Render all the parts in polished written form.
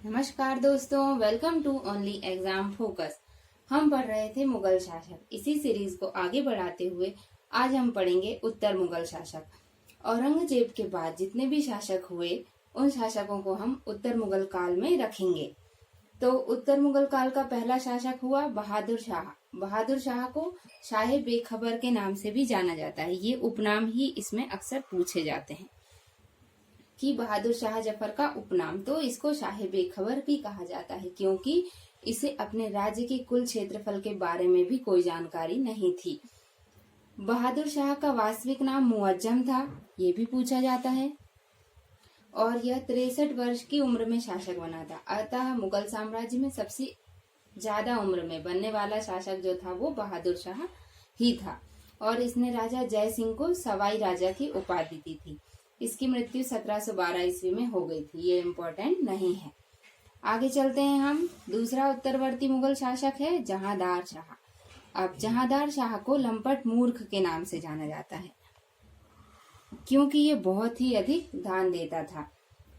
नमस्कार दोस्तों, welcome to only exam focus. हम पढ़ रहे थे मुगल शासक। इसी सीरीज को आगे बढ़ाते हुए आज हम पढ़ेंगे उत्तर मुगल शासक। औरंगजेब के बाद जितने भी शासक हुए उन शासकों को हम उत्तर मुगल काल में रखेंगे। तो उत्तर मुगल काल का पहला शासक हुआ बहादुर शाह। बहादुर शाह को शाह बेखबर के नाम से भी जाना जाता है। ये उपनाम ही इसमें अक्सर पूछे जाते हैं कि बहादुर शाह जफर का उपनाम, तो इसको शाह बेखबर भी कहा जाता है क्योंकि इसे अपने राज्य के कुल क्षेत्रफल के बारे में भी कोई जानकारी नहीं थी। बहादुर शाह का वास्तविक नाम मुअज्जम था, ये भी पूछा जाता है, और यह 63 वर्ष की उम्र में शासक बना था। अतः मुगल साम्राज्य में सबसे ज्यादा उम्र में बनने वाला शासक जो था वो बहादुर शाह ही था, और इसने राजा जय सिंह को सवाई राजा की उपाधि दी थी। इसकी मृत्यु 1712 ईस्वी में हो गई थी। ये इम्पोर्टेंट नहीं है। आगे चलते हैं हम। दूसरा उत्तरवर्ती मुगल शासक है जहांदार शाह। अब जहांदार शाह को लंपट मूर्ख के नाम से जाना जाता है क्योंकि ये बहुत ही अधिक दान देता था,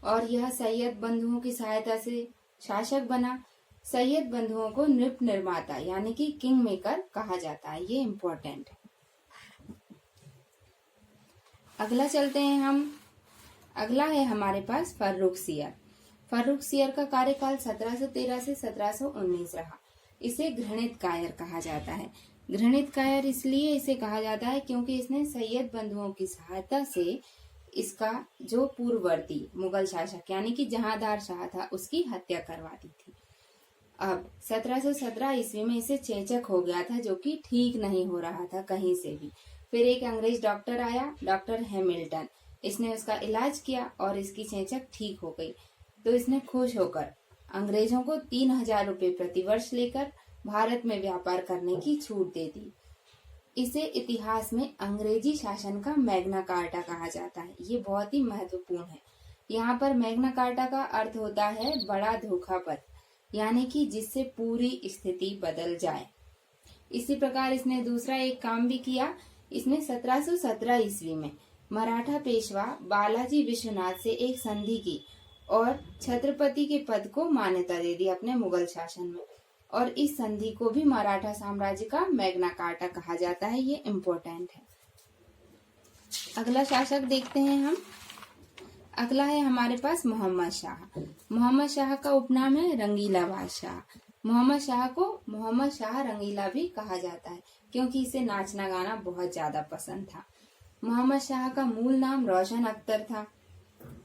और यह सैयद बंधुओं की सहायता से शासक बना। सैयद बंधुओं को नृप निर्माता यानी कि किंग मेकर कहा जाता है। ये इम्पोर्टेंट है। अगला चलते हैं हम। अगला है हमारे पास फर्रुखसियर। फर्रुखसियर का कार्यकाल 1713 से 1719 रहा। इसे घृणित कायर कहा जाता है। घृणित कायर इसलिए इसे कहा जाता है क्योंकि इसने सैयद बंधुओं की सहायता से इसका जो पूर्ववर्ती मुगल शासक यानी कि जहांदार शाह था उसकी हत्या करवा दी थी। अब 1717 ईस्वी में इसे चेचक हो गया था जो कि ठीक नहीं हो रहा था कहीं से भी। फिर एक अंग्रेज डॉक्टर आया, डॉक्टर हैमिल्टन। इसने उसका इलाज किया और इसकी चेचक ठीक हो गई। तो इसने खुश होकर अंग्रेजों को 3000 रुपए प्रतिवर्ष लेकर भारत में व्यापार करने की छूट दे दी। इसे इतिहास में अंग्रेजी शासन का मैग्ना कार्टा कहा जाता है। ये बहुत ही महत्वपूर्ण है। यहाँ पर मैग्ना कार्टा का अर्थ होता है बड़ा धोखापत्र, यानी कि जिससे पूरी स्थिति बदल जाए। इसी प्रकार इसने दूसरा एक काम भी किया। इसने 1717 ईस्वी में मराठा पेशवा बालाजी विश्वनाथ से एक संधि की और छत्रपति के पद को मान्यता दे दी अपने मुगल शासन में, और इस संधि को भी मराठा साम्राज्य का मैग्ना कार्टा कहा जाता है। ये इम्पोर्टेंट है। अगला शासक देखते हैं हम। अगला है हमारे पास मोहम्मद शाह। मोहम्मद शाह का उपनाम है रंगीला बादशाह। मोहम्मद शाह को मोहम्मद शाह रंगीला भी कहा जाता है क्योंकि इसे नाचना गाना बहुत ज्यादा पसंद था। मोहम्मद शाह का मूल नाम रोशन अख्तर था।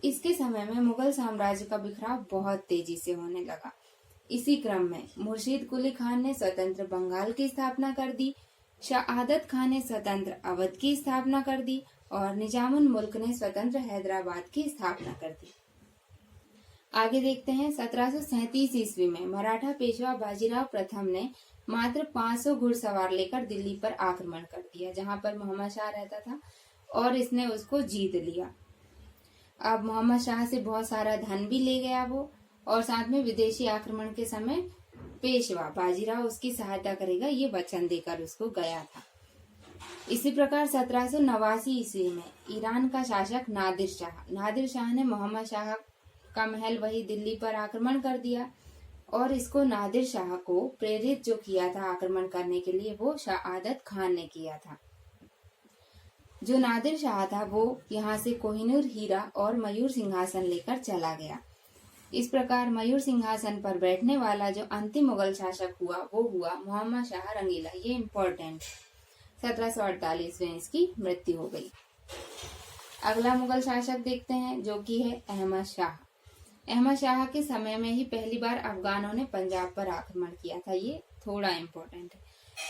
इसके समय में मुगल साम्राज्य का बिखराव बहुत तेजी से होने लगा। इसी क्रम में मुर्शीद कुली खान ने स्वतंत्र बंगाल की स्थापना कर दी, शहादत खान ने स्वतंत्र अवध की स्थापना कर दी, और निजामुल मुल्क ने स्वतंत्र हैदराबाद की स्थापना कर दी। आगे देखते हैं। 1737 ईस्वी में मराठा पेशवा बाजीराव प्रथम ने मात्र 500 घुड़सवार लेकर दिल्ली पर आक्रमण कर दिया, जहां पर मोहम्मद शाह रहता था, और इसने उसको जीत लिया। अब मोहम्मद शाह से बहुत सारा धन भी ले गया वो, और साथ में विदेशी आक्रमण के समय पेशवा बाजीराव उसकी सहायता करेगा ये वचन देकर उसको गया था। इसी प्रकार 1789 ईस्वी में ईरान का शासक नादिर शाह ने मोहम्मद शाह का महल वही दिल्ली पर आक्रमण कर दिया, और इसको नादिर शाह को प्रेरित जो किया था आक्रमण करने के लिए वो शहादत खान ने किया था। जो नादिर शाह था वो यहाँ से कोहिनूर हीरा और मयूर सिंहासन लेकर चला गया। इस प्रकार मयूर सिंहासन पर बैठने वाला जो अंतिम मुगल शासक हुआ वो हुआ मोहम्मद शाह रंगीला। ये इम्पोर्टेंट। 1748 में इसकी मृत्यु हो गई। अगला मुगल शासक देखते हैं जो कि है अहमद शाह। अहमद शाह के समय में ही पहली बार अफगानों ने पंजाब पर आक्रमण किया था। ये थोड़ा इम्पोर्टेंट है।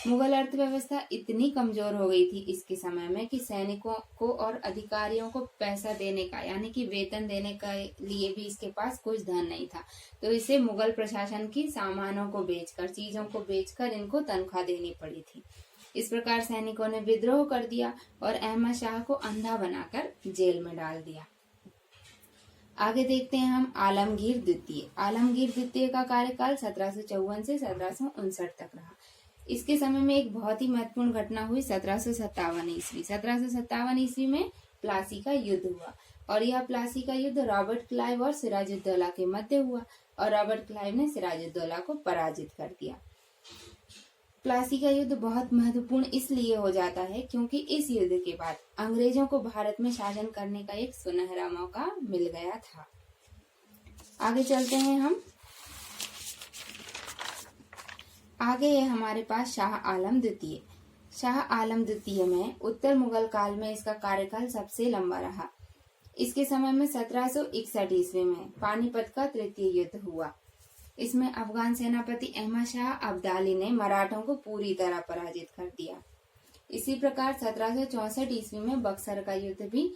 मुगल अर्थव्यवस्था इतनी कमजोर हो गई थी इसके समय में कि सैनिकों को और अधिकारियों को पैसा देने का यानी कि वेतन देने के लिए भी इसके पास कुछ धन नहीं था। तो इसे मुगल प्रशासन की सामानों को बेचकर, चीजों को बेचकर इनको तनख्वाह देनी पड़ी थी। इस प्रकार सैनिकों ने विद्रोह कर दिया और अहमद शाह को अंधा बनाकर जेल में डाल दिया। आगे देखते हैं हम आलमगीर द्वितीय। आलमगीर द्वितीय का कार्यकाल 1754 से 1759 तक रहा। इसके समय में एक बहुत ही महत्वपूर्ण घटना हुई 1757 ईस्वी। 1757 ईस्वी में प्लासी का युद्ध हुआ, और यह प्लासी का युद्ध रॉबर्ट क्लाइव और सिराजुद्दौला के मध्य हुआ। और रॉबर्ट क्लाइव ने सिराजुद्दौला को पराजित कर दिया। प्लासी का युद्ध बहुत महत्वपूर्ण इसलिए हो जाता है क्योंकि इस युद्ध के बाद अंग्रेजों को भारत में शासन करने का एक सुनहरा मौका मिल गया था। आगे चलते हैं हम। आगे है हमारे पास शाह आलम द्वितीय। शाह आलम द्वितीय में उत्तर मुगल काल में इसका कार्यकाल सबसे लंबा रहा। इसके समय में 1761 ईस्वी में पानीपत का तृतीय युद्ध हुआ। इसमें अफगान सेनापति अहमद शाह अब्दाली ने मराठों को पूरी तरह पराजित कर दिया। इसी प्रकार 1764 ईस्वी में बक्सर का युद्ध भी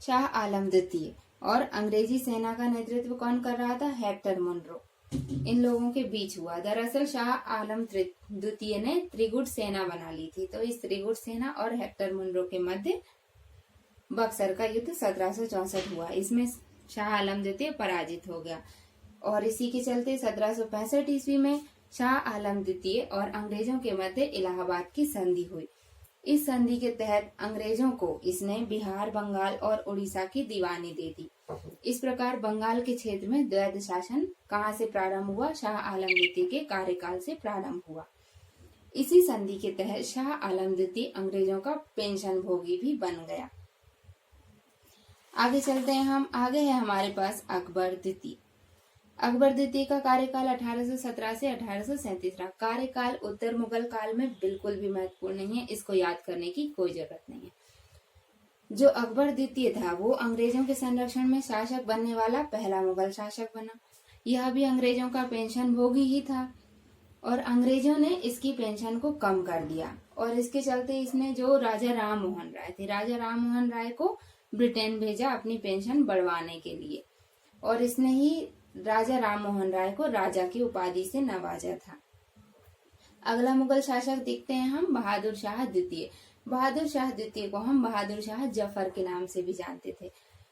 शाह आलम द्वितीय और अंग्रेजी सेना का नेतृत्व कौन कर रहा था? Hector Munro. इन लोगों के बीच हुआ। दरअसल शाह आलम द्वितीय ने त्रिगुट सेना बना ली थी, तो इस त्रिगुट सेना और हेक्टर मुनरो के मध्य बक्सर का युद्ध 1764 हुआ। इसमें शाह आलम द्वितीय पराजित हो गया और इसी के चलते 1765 ईस्वी में शाह आलम द्वितीय और अंग्रेजों के मध्य इलाहाबाद की संधि हुई। इस संधि के तहत अंग्रेजों को इसने बिहार, बंगाल और उड़ीसा की दीवानी दे दी। इस प्रकार बंगाल के क्षेत्र में द्वैध शासन कहाँ से प्रारंभ हुआ? शाह आलम द्वितीय के कार्यकाल से प्रारंभ हुआ। इसी संधि के तहत शाह आलम द्वितीय अंग्रेजों का पेंशन भोगी भी बन गया। आगे चलते हैं हम। आगे है हमारे पास अकबर द्वितीय। अकबर द्वितीय का कार्यकाल 1817 से 1837 रहा। कार्यकाल उत्तर मुगल काल में बिल्कुल भी महत्वपूर्ण नहीं है, इसको याद करने की कोई जरूरत नहीं है। जो अकबर द्वितीय था वो अंग्रेजों के संरक्षण में शासक बनने वाला पहला मुगल शासक बना। यह भी अंग्रेजों का पेंशन भोगी ही था और अंग्रेजों ने इसकी पेंशन को कम कर दिया और इसके चलते इसने जो राजा राम मोहन राय थे, राजा राम मोहन राय को ब्रिटेन भेजा अपनी पेंशन बढ़वाने के लिए और इसने ही राजा राम मोहन राय को राजा की उपाधि से नवाजा था। अगला मुगल शासक देखते हैं हम, बहादुर शाह द्वितीय। बहादुर शाह द्वितीय को हम बहादुर शाह जफर के नाम से भी जानते थे।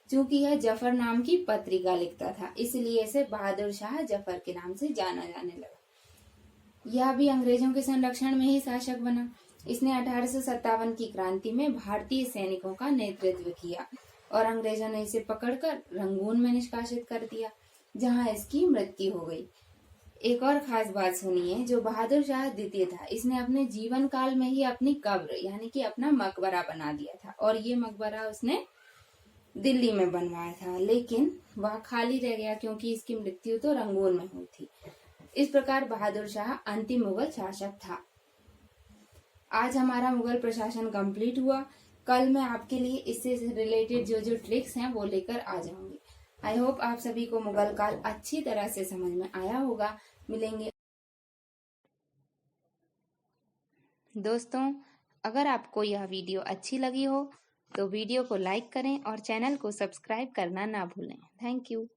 चूंकि यह जफर नाम की पत्रिका लिखता था इसलिए इसे बहादुर शाह जफर के नाम से जाना जाने लगा। यह भी अंग्रेजों के संरक्षण में ही शासक बना। इसने 1857 की क्रांति में भारतीय सैनिकों का नेतृत्व किया और अंग्रेजों ने इसे पकड़कर रंगून में निष्कासित कर दिया, जहां इसकी मृत्यु हो गई। एक और खास बात सुनिए, जो बहादुर शाह द्वितीय था इसने अपने जीवन काल में ही अपनी कब्र यानी कि अपना मकबरा बना दिया था और ये मकबरा उसने दिल्ली में बनवाया था, लेकिन वह खाली रह गया क्योंकि इसकी मृत्यु तो रंगून में हुई थी। इस प्रकार बहादुर शाह अंतिम मुगल शासक था। आज हमारा मुगल प्रशासन कंप्लीट हुआ। कल मैं आपके लिए इससे रिलेटेड जो ट्रिक्स हैं वो लेकर आ जाऊंगी। आई होप आप सभी को मुगल काल अच्छी तरह से समझ में आया होगा। मिलेंगे दोस्तों। अगर आपको यह वीडियो अच्छी लगी हो तो वीडियो को लाइक करें और चैनल को सब्सक्राइब करना ना भूलें। Thank you.